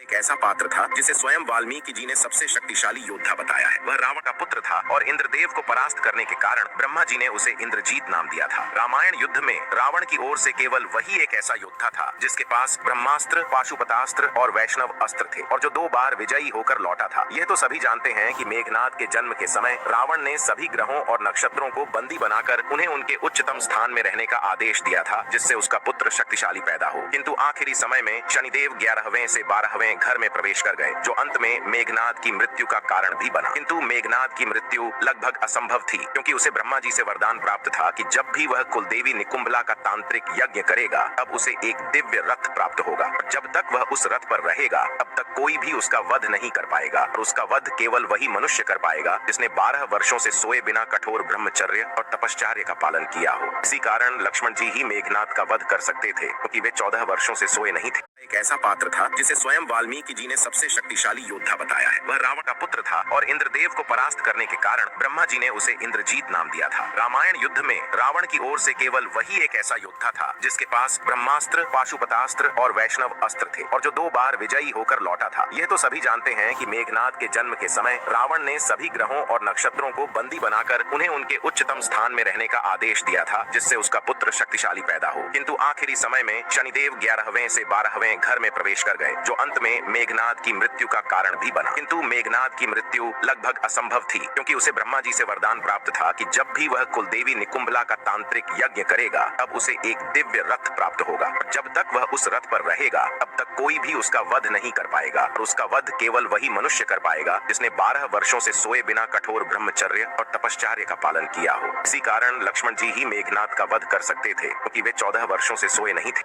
एक ऐसा पात्र था जिसे स्वयं वाल्मीकि जी ने सबसे शक्तिशाली योद्धा बताया है। वह रावण का पुत्र था और इंद्रदेव को परास्त करने के कारण ब्रह्मा जी ने उसे इंद्रजीत नाम दिया था। रामायण युद्ध में रावण की ओर से केवल वही एक ऐसा योद्धा था जिसके पास ब्रह्मास्त्र, पाशुपतास्त्र और वैष्णव अस्त्र थे और जो 2 बार विजयी होकर लौटा था। यह तो सभी जानते हैं कि मेघनाद के जन्म के समय रावण ने सभी ग्रहों और नक्षत्रों को बंदी बनाकर उन्हें उनके उच्चतम स्थान में रहने का आदेश दिया था, जिससे उसका पुत्र शक्तिशाली पैदा हो। किंतु आखिरी समय में शनिदेव 11वें से 12वें घर में प्रवेश कर गए, जो अंत में मेघनाद की मृत्यु का कारण भी बना। किंतु मेघनाद की मृत्यु लगभग असंभव थी, क्योंकि उसे ब्रह्मा जी से वरदान प्राप्त था कि जब भी वह कुलदेवी निकुंभला का तांत्रिक यज्ञ करेगा तब उसे एक दिव्य रथ प्राप्त होगा। जब तक वह उस रथ पर रहेगा तब तक कोई भी उसका वध नहीं कर पाएगा और उसका वध केवल वही मनुष्य कर पाएगा जिसने 12 वर्षों से सोए बिना कठोर ब्रह्मचर्य और तपश्चर्य का पालन किया हो। इसी कारण लक्ष्मण जी ही मेघनाद का वध कर सकते थे, क्योंकि वे 14 वर्षों से सोए नहीं थे। एक ऐसा पात्र था जिसे स्वयं वाल्मीकि जी ने सबसे शक्तिशाली योद्धा बताया है। वह रावण का पुत्र था और इंद्रदेव को परास्त करने के कारण ब्रह्मा जी ने उसे इंद्रजीत नाम दिया था। रामायण युद्ध में रावण की ओर से केवल वही एक ऐसा योद्धा था जिसके पास ब्रह्मास्त्र, पाशुपतास्त्र और वैष्णव अस्त्र थे और जो 2 बार विजयी होकर लौटा था। यह तो सभी जानते हैं कि मेघनाद के जन्म के समय रावण ने सभी ग्रहों और नक्षत्रों को बंदी बनाकर उन्हें उनके उच्चतम स्थान में रहने का आदेश दिया था, जिससे उसका पुत्र शक्तिशाली पैदा हो। किंतु आखिरी समय में शनिदेव 11वें से 12वें घर में प्रवेश कर गए, जो अंत में मेघनाद की मृत्यु का कारण भी बना। किंतु मेघनाद की मृत्यु लगभग असंभव थी, क्योंकि उसे ब्रह्मा जी से वरदान प्राप्त था कि जब भी वह कुलदेवी निकुंभला का तांत्रिक यज्ञ करेगा तब उसे एक दिव्य रथ प्राप्त होगा। जब तक वह उस रथ पर रहेगा तब तक कोई भी उसका वध नहीं कर पाएगा और उसका वध केवल वही मनुष्य कर पाएगा जिसने 12 वर्षों से सोए बिना कठोर ब्रह्मचर्य और तपश्चर्य का पालन किया हो। इसी कारण लक्ष्मण जी ही मेघनाद का वध कर सकते थे, क्योंकि वे 14 वर्षों से सोए नहीं थे।